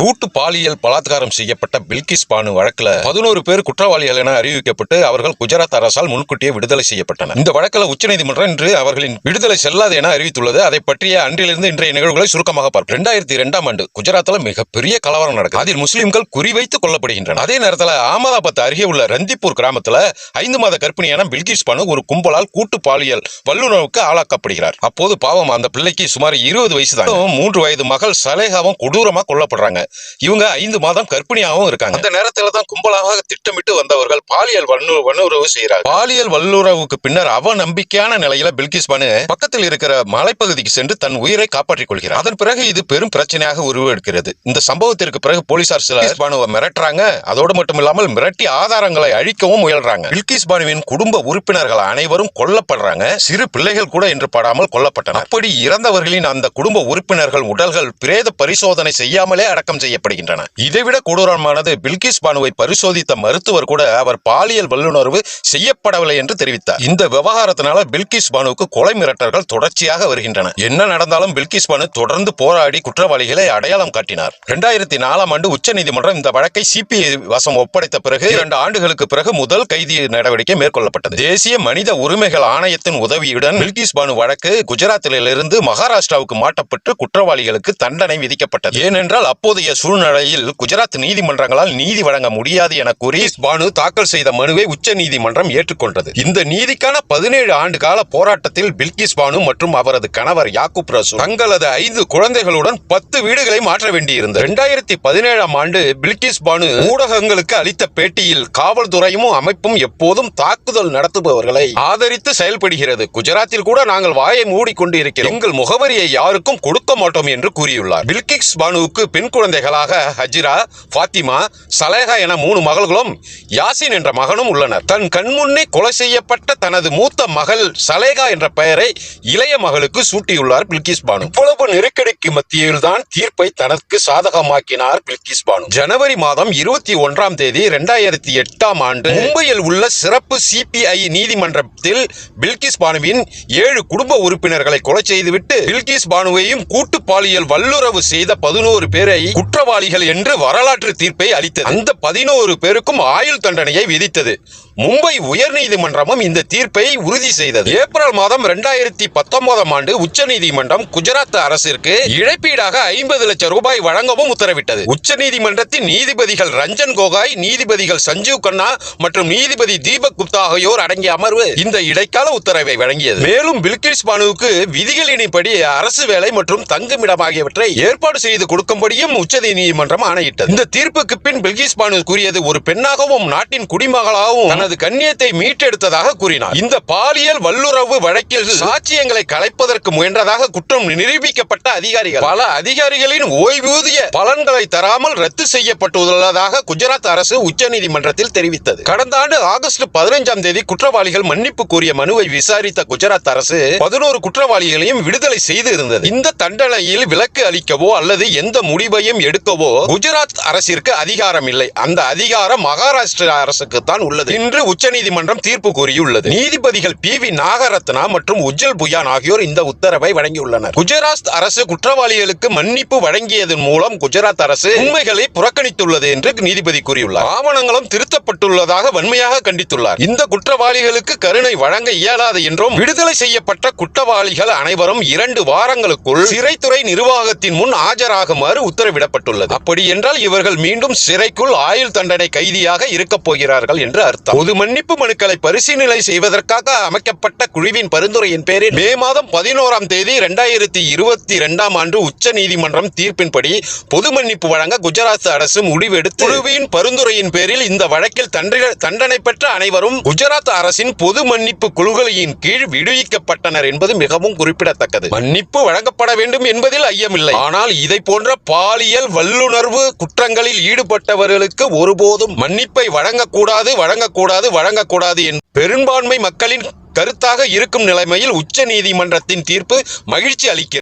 கூட்டு பாலியல் பலாத்காரம் செய்யப்பட்ட பில்கிஸ் பானு வழக்குல 11 பேர் குற்றவாளிகள் என அறிவிக்கப்பட்டு அவர்கள் குஜராத் அரசால் முன்கூட்டியே விடுதலை செய்யப்பட்டனர். இந்த வழக்கில் உச்சநீதிமன்றம் இன்று அவர்களின் விடுதலை செல்லாது என அறிவித்துள்ளது. அதை பற்றிய அன்றிலிருந்து இன்றைய நிகழ்வுகளை சுருக்கமாக பார்ப்போம். 2002ஆம் ஆண்டு குஜராத்தில் மிகப்பெரிய கலவரம் நடக்குது. அதில் முஸ்லிம்கள் குறிவைத்துக் கொல்லப்படுகின்றனர். அதே நேரத்தில் அகமதாபாத் அருகே உள்ள ரந்திப்பூர் கிராமத்தில் 5 மாத கர்ப்பிணியான பில்கிஸ் பானு ஒரு கும்பலால் கூட்டு பாலியல் வல்லுறவுக்கு ஆளாக்கப்படுகிறார். அப்போது பாவம் அந்த பிள்ளைக்கு சுமார் 20 வயசு தான். 3 வயது மகள் சலேகாவும் கொடூரமா கொல்லப்படுறாங்க. இவங்க 5 மாதம் கர்ப்பிணியாகவும் இருக்காங்க. அந்த நேரத்தில் தான் கும்பலாக திட்டமிட்டு வந்தவர்கள் பாலியல் வல்லுறவு செய்கிறார். பாலியல் வல்லுறவுக்கு பின்னர் அவநம்பிக்கையான நிலையில பில்கிஸ் பானு பக்கத்தில் இருக்கிற மலைப்பகுதிக்கு சென்று தன் உயிரை காப்பாற்றிக் கொள்கிறார். அதன் பிறகு இது பெரும் பிரச்சனையாக உருவெடுக்கிறது. இந்த சம்பவத்திற்கு பிறகு போலீசார் சிலர் பானுவை மிரட்டுறாங்க. அதோடு மட்டும் இல்லாமல் மிரட்டி ஆதாரங்களை அழிக்கவும் முயல்றாங்க. பில்கிஸ் பானுவின் குடும்ப உறுப்பினர்கள் அனைவரும் கொல்லப்படுறாங்க. சிறு பிள்ளைகள் கூட என்று படாமல் கொல்லப்பட்டனர். அப்படி இறந்தவர்களின் அந்த குடும்ப உறுப்பினர்கள் உடல்கள் பிரேத பரிசோதனை செய்யாமலே அடக்கம் செய்யப்படுகின்றன. இதைவிட கொடூரமானது பில்கிஸ் பானுவை பரிசோதித்த மருத்துவர் கூட அவர் பாலியல் வல்லுறவு செய்யப்படவில்லை என்று தெரிவித்தார். இந்த விவகாரத்தினால பில்கிஸ் பானுவுக்கு கொலை மிரட்டல்கள் தொடர்ச்சியாக வருகின்றன. என்ன நடந்தாலும் பில்கிஸ் பானு தொடர்ந்து போராடி குற்றவாளிகளை அடையாளம் காட்டினார். 2004ஆம் ஆண்டு உச்சநீதிமன்றம் இந்த வழக்கை சிபிஐ வசம் ஒப்படைத்த பிறகு 2 ஆண்டுகளுக்கு பிறகு முதல் கைது நடவடிக்கை மேற்கொள்ளப்பட்டது. தேசிய மனித உரிமைகள் ஆணையத்தின் உதவியுடன் பில்கிஸ் பானு வழக்கு குஜராத்திலிருந்து மகாராஷ்டிராவுக்கு மாற்றப்பட்டு குற்றவாளிகளுக்கு தண்டனை விதிக்கப்பட்டது. ஏனென்றால் அப்போதைய சூழ்நிலையில் குஜராத் நீதிமன்றங்களால் நீதி வழங்க முடியாது என கூறி பானு தாக்கல் செய்த மனுவை உச்ச நீதிமன்றம் ஏற்றுக்கொண்டது. இந்த நீதிக்கான 17 ஆண்டு கால போராட்டத்தில் பில்கிஸ் பானு மற்றும் அவரது கணவர் யாக்கூப் ரசூல் தங்களது 5 குழந்தைகளுடன் 10 வீடுகளை மாற்ற வேண்டியிருந்தது. 2017ஆம் ஆண்டு பில்கிஸ் பானு ஊடகங்களுக்கு அளித்த பேட்டியில் காவல்துறையும் அமைப்பும் எப்போதும் தாக்குதல் நடத்துபவர்களை ஆதரித்து செயல்படுகிறது. குஜராத்தில் கூட நாங்கள் வாயை மூடிக்கொண்டு இருக்கிறோம். எங்கள் முகவரியை யாருக்கும் கொடுக்க மாட்டோம் என்று கூறியுள்ளார். பில்கிஸ் பானுவுக்கு பெண் குழந்தைகளாக ஹஜிரா, பாத்திமா, சலேகா என 3 மகள்களும் யாசின் என்ற மகனும் உள்ளனர். தன் கண்முன்னே கொலை செய்யப்பட்ட தனது மூத்த மகள் சலேகா என்ற பெயரை இளைய மகளுக்கு சூட்டியுள்ளார் பில்கிஸ் பானு. இவ்வளவு நெருக்கடிக்கு மத்தியில் தான் தீர்ப்பை தனக்கு சாதகமாக்கினார் பில்கிஸ் பானு. ஜனவரி மாதம் 21ஆம் தேதி 2008ஆம் ஆண்டு மும்பையில் உள்ள சிறப்பு சிபிஐ நீதிமன்றத்தில் பில்கிஸ் பானுவின் 7 குடும்ப உறுப்பினர்களை கொலை செய்துவிட்டு பில்கிஸ் பானுவையும் கூட்டு பாலியல் வல்லுறவு செய்த 11 பேரை குற்றவாளிகள் என்று வரலாற்று தீர்ப்பை அளித்தது. அந்த 11 பேருக்கும் ஆயுள் தண்டனையை விதித்தது. மும்பை உயர் நீதிமன்றமும் இந்த தீர்ப்பை உறுதி செய்தது. ஏப்ரல் மாதம் 2019ஆம் ஆண்டு உச்ச நீதிமன்றம் குஜராத் அரசிற்கு இழப்பீடாக 50 லட்சம் ரூபாய் வழங்கவும் உத்தரவிட்டது. உச்ச நீதிமன்றத்தின் நீதிபதிகள் ரஞ்சன் கோகாய், நீதிபதிகள் சஞ்சீவ் கண்ணா மற்றும் நீதிபதி தீபக் குப்தா ஆகியோர் அடங்கிய அமர்வு இந்த இடைக்கால உத்தரவை வழங்கியது. மேலும் பில்கிஸ் பானுவுக்கு விதிகளின்படி அரசு வேலை மற்றும் தங்குமிடம் ஆகியவற்றை ஏற்பாடு செய்து கொடுக்கும்படியும் உச்ச நீதிமன்றம் ஆணையிட்டது. இந்த தீர்ப்புக்கு பின் பில்கிஸ் பானு கூறியது ஒரு பெண்ணாகவும் நாட்டின் குடிமகளாகவும் தனது கண்ணியத்தை மீட்டெடுத்ததாக கூறினார். இந்த பாலியல் வல்லுறவு வழக்கில் சாட்சியங்களை கலைப்பதற்கு முயன்றதாக குற்றம் நிரூபிக்கப்பட்ட அதிகாரிகள் பல அதிகாரிகளின் ஓய்வூதிய பலன்களை தராமல் ரத்து செய்யப்பட்டுள்ளதாக குஜராத் அரசு உச்சநீதிமன்றத்தில் தெரிவித்தது. கடந்த ஆண்டு ஆகஸ்ட் 15ஆம் தேதி குற்றவாளிகள் மன்னிப்பு கோரிய மனுவை விசாரித்த குஜராத் அரசு 11 குற்றவாளிகளையும் விடுதலை செய்து இருந்தது. இந்த தண்டனையில் விலக்கு அளிக்கவோ அல்லது எந்த முடிவையும் எடுக்கவோ குஜராத் அரசிற்கு அதிகாரம் இல்லை. அந்த அதிகாரம் மகாராஷ்டிரா அரசுக்கு தான் உள்ளது என்று உச்சநீதிமன்றம் தீர்ப்பு கூறியுள்ளது. நீதிபதிகள் PV நாகரத்னா மற்றும் உஜ்ஜல் புயான் ஆகியோர் இந்த உத்தரவை வழங்கியுள்ளனர். குஜராத் அரசு குற்றவாளிகளுக்கு மன்னிப்பு வழங்கியதன் மூலம் குஜராத் அரசு உண்மைகளை புறக்கணித்துள்ளது என்று நீதிபதி கூறியுள்ளார். ஆவணங்களும் திருத்தப்பட்டுள்ளதாக வன்மையாக கண்டித்துள்ளார். இந்த குற்றவாளிகளுக்கு கருணை வழங்க இயலாது என்றும் விடுதலை செய்யப்பட்ட குற்றவாளிகள் அனைவரும் 2 வாரங்களுக்குள் சிறைத்துறை நிர்வாகத்தின் முன் ஆஜராகுமாறு உத்தரவிடப்பட்டுள்ளது. அப்படி என்றால் இவர்கள் மீண்டும் சிறைக்குள் ஆயுள் தண்டனை கைதியாக இருக்கப் போகிறார்கள் என்று அர்த்தம். பொது மன்னிப்பு மனுக்களை பரிசீலனை செய்வதற்காக அமைக்கப்பட்ட குழுவின் பரிந்துரையின் பேரில் மே மாதம் 11ஆம் தேதி 2022ஆம் ஆண்டு உச்ச நீதிமன்றம் தீர்ப்பின்படி பொது மன்னிப்பு வழங்க குஜராத் அரசு முடிவெடுத்து குழுவின் பரிந்துரையின் பேரில் இந்த வழக்கில் தண்டனை பெற்ற அனைவரும் குஜராத் அரசின் பொது மன்னிப்பு குழுக்களின் கீழ் விடுவிக்கப்பட்டனர் என்பது மிகவும் குறிப்பிடத்தக்கது. மன்னிப்பு வழங்கப்பட வேண்டும் என்பதில் ஐயமில்லை. ஆனால் இதை போன்ற பாலியல் வல்லுணர்வு குற்றங்களில் ஈடுபட்டவர்களுக்கு ஒருபோதும் மன்னிப்பை வழங்கக்கூடாது பெரும்பான்மை மக்களின் கருத்தாக இருக்கும் நிலைமையில் உச்ச நீதிமன்றத்தின் தீர்ப்பு மகிழ்ச்சி அளிக்கிறது.